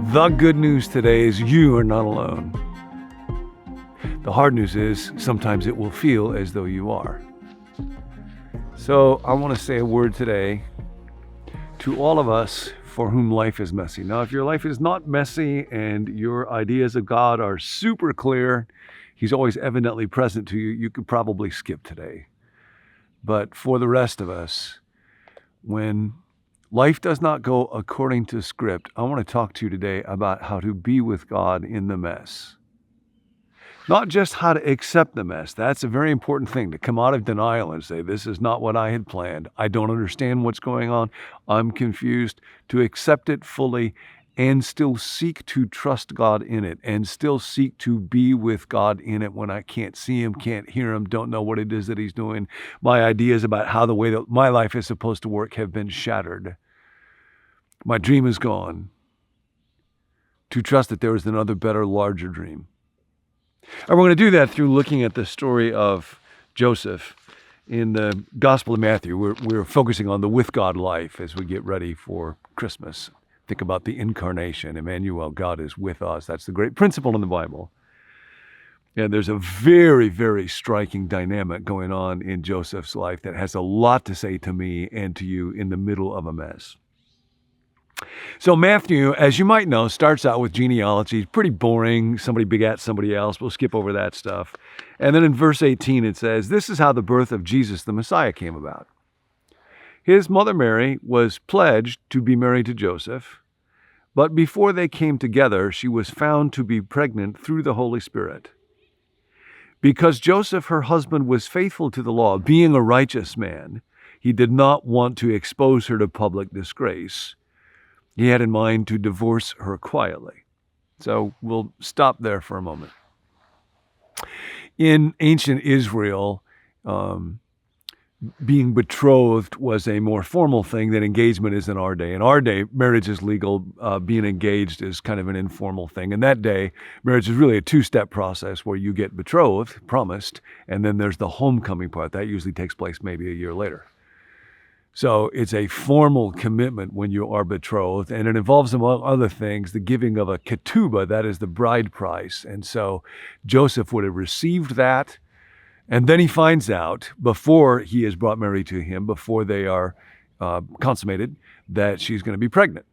The good news today is you are not alone. The hard news is sometimes it will feel as though you are. So I want to say a word today to all of us for whom life is messy. Now, if your life is not messy and your ideas of God are super clear, He's always evidently present to you, you could probably skip today. But for the rest of us, when life does not go according to script, I want to talk to you today about how to be with God in the mess. Not just how to accept the mess. That's a very important thing, to come out of denial and say, this is not what I had planned. I don't understand what's going on. I'm confused. To accept it fully and still seek to trust God in it and still seek to be with God in it when I can't see Him, can't hear Him, don't know what it is that He's doing. My ideas about how the way that my life is supposed to work have been shattered. My dream is gone. To trust that there is another better, larger dream. And we're going to do that through looking at the story of Joseph in the Gospel of Matthew. We're focusing on the with God life as we get ready for Christmas. Think about the incarnation. Emmanuel, God is with us. That's the great principle in the Bible. And there's a very, very striking dynamic going on in Joseph's life that has a lot to say to me and to you in the middle of a mess. So Matthew, as you might know, starts out with genealogy. Pretty boring. Somebody begat somebody else. We'll skip over that stuff. And then in verse 18 it says, this is how the birth of Jesus the Messiah came about. His mother Mary was pledged to be married to Joseph, but before they came together, she was found to be pregnant through the Holy Spirit. Because Joseph, her husband, was faithful to the law, being a righteous man, he did not want to expose her to public disgrace. He had in mind to divorce her quietly. So we'll stop there for a moment. In ancient Israel, being betrothed was a more formal thing than engagement is in our day. In our day, marriage is legal. Being engaged is kind of an informal thing. In that day, marriage is really a two-step process where you get betrothed, promised, and then there's the homecoming part. That usually takes place maybe a year later. So it's a formal commitment when you are betrothed, and it involves, among other things, the giving of a ketubah, that is the bride price. And so Joseph would have received that, and then he finds out, before he is brought Mary to him, before they are consummated, that she's going to be pregnant.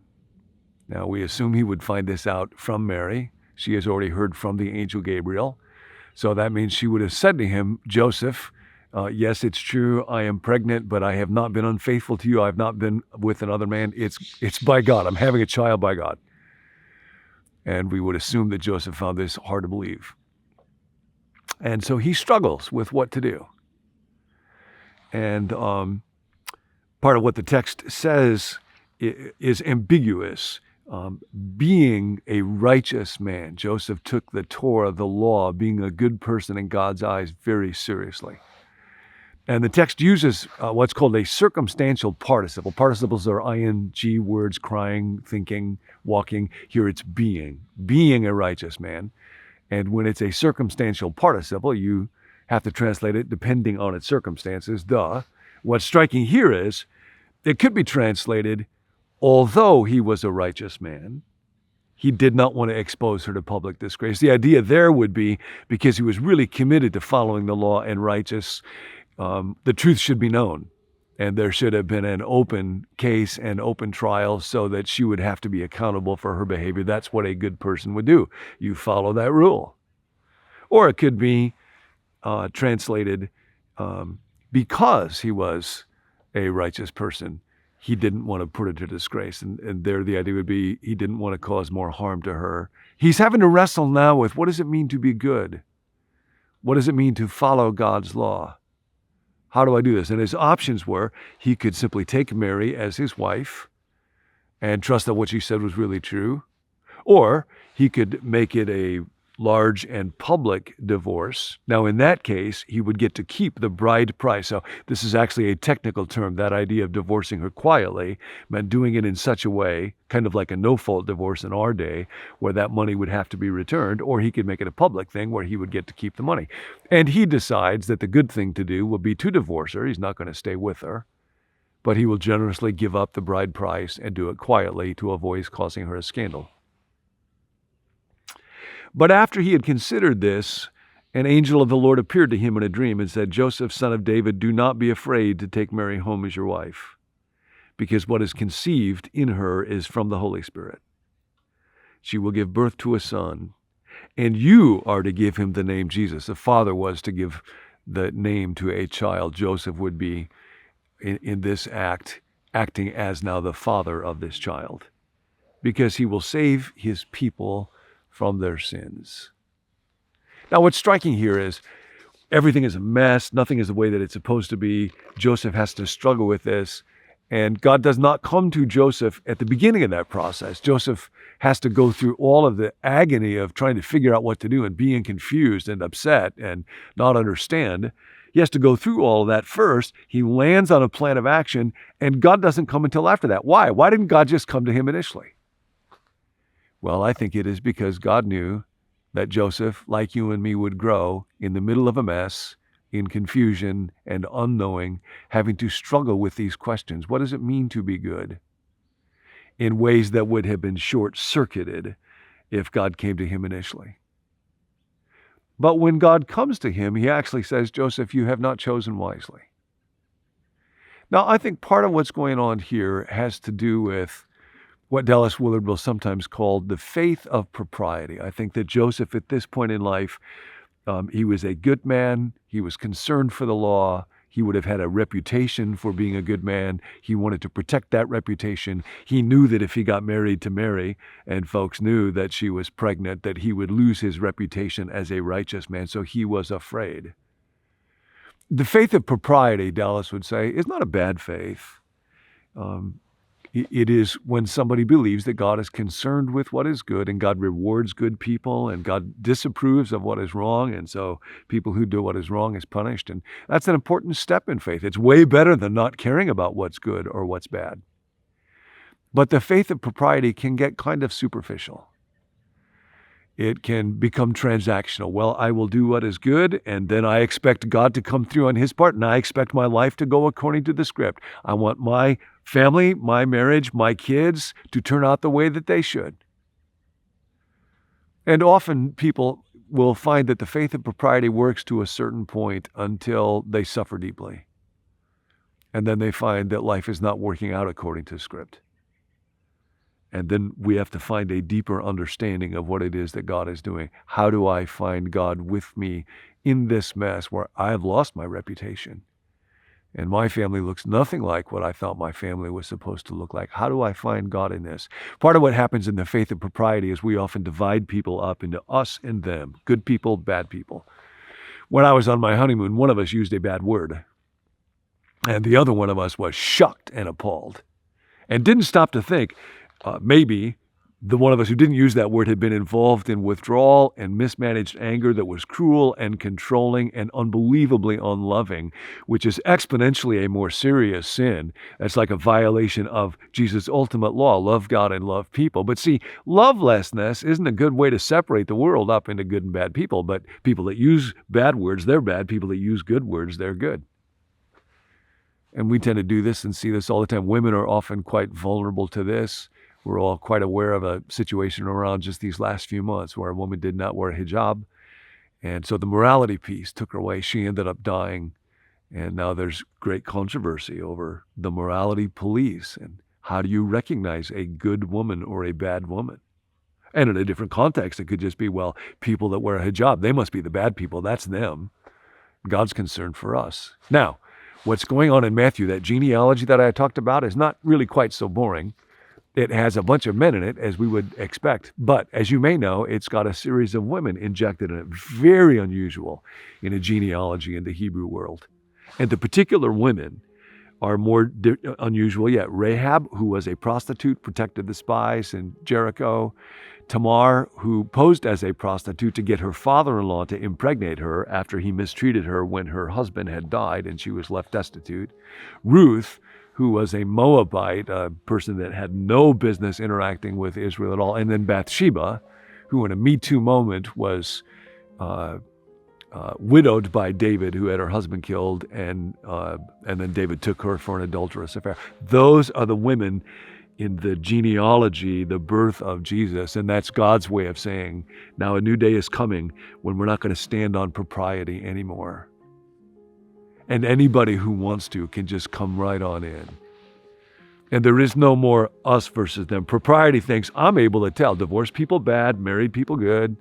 Now, we assume he would find this out from Mary. She has already heard from the angel Gabriel. So that means she would have said to him, Joseph, yes, it's true, I am pregnant, but I have not been unfaithful to you. I have not been with another man. It's by God. I'm having a child by God. And we would assume that Joseph found this hard to believe. And so he struggles with what to do. And part of what the text says is ambiguous. Being a righteous man, Joseph took the Torah, the law, being a good person in God's eyes, very seriously. And the text uses what's called a circumstantial participle. Participles are ing words, crying, thinking, walking. Here it's being a righteous man. And when it's a circumstantial participle, you have to translate it depending on its circumstances. What's striking here is it could be translated, although he was a righteous man, he did not want to expose her to public disgrace. The idea there would be because he was really committed to following the law and righteous, the truth should be known. And there should have been an open case and open trial so that she would have to be accountable for her behavior. That's what a good person would do. You follow that rule. Or it could be translated because he was a righteous person, he didn't want to put her to disgrace. And there the idea would be he didn't want to cause more harm to her. He's having to wrestle now with, what does it mean to be good? What does it mean to follow God's law? How do I do this? And his options were, he could simply take Mary as his wife and trust that what she said was really true. Or he could make it a large and public divorce. Now, in that case, he would get to keep the bride price. So this is actually a technical term. That idea of divorcing her quietly meant doing it in such a way, kind of like a no-fault divorce in our day, where that money would have to be returned, or he could make it a public thing where he would get to keep the money. And he decides that the good thing to do will be to divorce her. He's not going to stay with her, but he will generously give up the bride price and do it quietly to avoid causing her a scandal. But after he had considered this, an angel of the Lord appeared to him in a dream and said, Joseph, son of David, do not be afraid to take Mary home as your wife, because what is conceived in her is from the Holy Spirit. She will give birth to a son, and you are to give him the name Jesus. The father was to give the name to a child. Joseph would be, in this act, acting as now the father of this child, because he will save his people from their sins. Now, what's striking here is everything is a mess. Nothing is the way that it's supposed to be. Joseph has to struggle with this. And God does not come to Joseph at the beginning of that process. Joseph has to go through all of the agony of trying to figure out what to do and being confused and upset and not understand. He has to go through all of that first. He lands on a plan of action, and God doesn't come until after that. Why? Why didn't God just come to him initially? Well, I think it is because God knew that Joseph, like you and me, would grow in the middle of a mess, in confusion and unknowing, having to struggle with these questions. What does it mean to be good? In ways that would have been short-circuited if God came to him initially. But when God comes to him, he actually says, Joseph, you have not chosen wisely. Now, I think part of what's going on here has to do with what Dallas Willard will sometimes call the faith of propriety. I think that Joseph, at this point in life, he was a good man. He was concerned for the law. He would have had a reputation for being a good man. He wanted to protect that reputation. He knew that if he got married to Mary, and folks knew that she was pregnant, that he would lose his reputation as a righteous man, so he was afraid. The faith of propriety, Dallas would say, is not a bad faith. It is when somebody believes that God is concerned with what is good and God rewards good people and God disapproves of what is wrong, and so people who do what is wrong is punished. And that's an important step in faith. It's way better than not caring about what's good or what's bad. But the faith of propriety can get kind of superficial. It can become transactional. Well, I will do what is good, and then I expect God to come through on his part, and I expect my life to go according to the script. I want my family, my marriage, my kids to turn out the way that they should. And often people will find that the faith of propriety works to a certain point until they suffer deeply. And then they find that life is not working out according to script. And then we have to find a deeper understanding of what it is that God is doing. How do I find God with me in this mess where I have lost my reputation? And my family looks nothing like what I thought my family was supposed to look like. How do I find God in this? Part of what happens in the faith of propriety is we often divide people up into us and them, good people, bad people. When I was on my honeymoon, one of us used a bad word, and the other one of us was shocked and appalled and didn't stop to think, maybe the one of us who didn't use that word had been involved in withdrawal and mismanaged anger that was cruel and controlling and unbelievably unloving, which is exponentially a more serious sin. That's like a violation of Jesus' ultimate law, love God and love people. But see, lovelessness isn't a good way to separate the world up into good and bad people, but people that use bad words, they're bad. People that use good words, they're good. And we tend to do this and see this all the time. Women are often quite vulnerable to this. We're all quite aware of a situation around just these last few months where a woman did not wear a hijab. And so the morality piece took her away. She ended up dying. And now there's great controversy over the morality police. And how do you recognize a good woman or a bad woman? And in a different context, it could just be, well, people that wear a hijab, they must be the bad people. That's them. God's concerned for us. Now, what's going on in Matthew, that genealogy that I talked about, is not really quite so boring. It has a bunch of men in it, as we would expect. But as you may know, it's got a series of women injected in it. Very unusual in a genealogy in the Hebrew world. And the particular women are more unusual yet. Rahab, who was a prostitute, protected the spies in Jericho. Tamar, who posed as a prostitute to get her father-in-law to impregnate her after he mistreated her when her husband had died and she was left destitute. Ruth, who was a Moabite, a person that had no business interacting with Israel at all. And then Bathsheba, who in a Me Too moment was widowed by David, who had her husband killed, and then David took her for an adulterous affair. Those are the women in the genealogy, the birth of Jesus. And that's God's way of saying, now a new day is coming when we're not going to stand on propriety anymore. And anybody who wants to can just come right on in. And there is no more us versus them. Propriety thinks, I'm able to tell divorced people bad, married people good,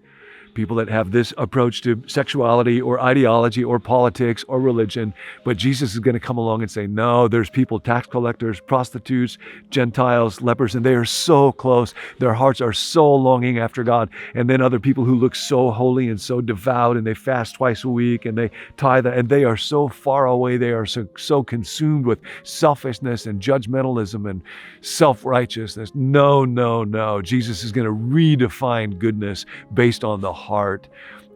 people that have this approach to sexuality or ideology or politics or religion. But Jesus is going to come along and say, no, there's people, tax collectors, prostitutes, Gentiles, lepers, and they are so close. Their hearts are so longing after God. And then other people who look so holy and so devout, and they fast twice a week and they tithe, and they are so far away. They are so consumed with selfishness and judgmentalism and self-righteousness. No, no, no. Jesus is going to redefine goodness based on the heart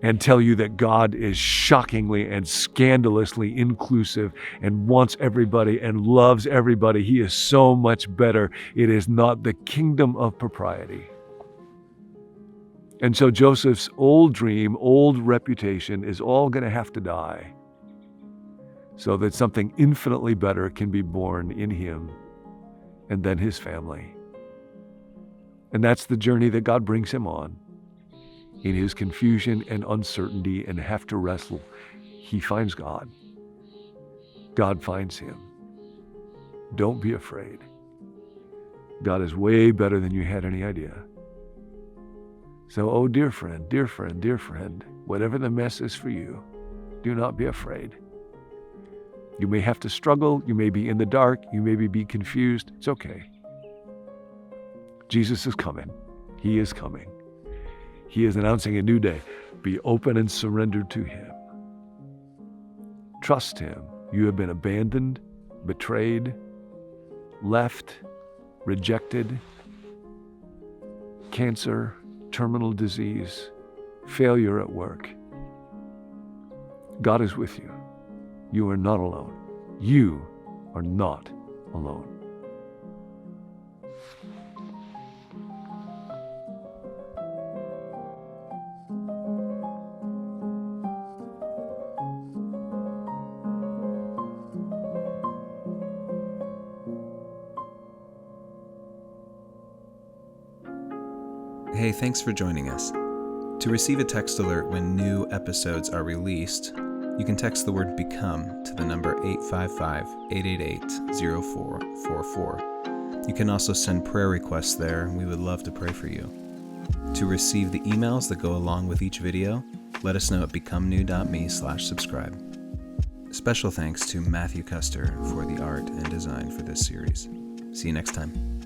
and tell you that God is shockingly and scandalously inclusive and wants everybody and loves everybody. He is so much better. It is not the kingdom of propriety. And so Joseph's old dream, old reputation is all going to have to die so that something infinitely better can be born in him and then his family. And that's the journey that God brings him on. In his confusion and uncertainty and have to wrestle, he finds God. God finds him. Don't be afraid. God is way better than you had any idea. So, oh, dear friend, dear friend, dear friend, whatever the mess is for you, do not be afraid. You may have to struggle. You may be in the dark. You may be confused. It's okay. Jesus is coming. He is coming. He is announcing a new day. Be open and surrendered to him. Trust him. You have been abandoned, betrayed, left, rejected, cancer, terminal disease, failure at work. God is with you. You are not alone. You are not alone. Hey, thanks for joining us. To receive a text alert when new episodes are released, you can text the word BECOME to the number 855-888-0444. You can also send prayer requests there, and we would love to pray for you. To receive the emails that go along with each video, let us know at becomenew.me/subscribe. Special thanks to Matthew Custer for the art and design for this series. See you next time.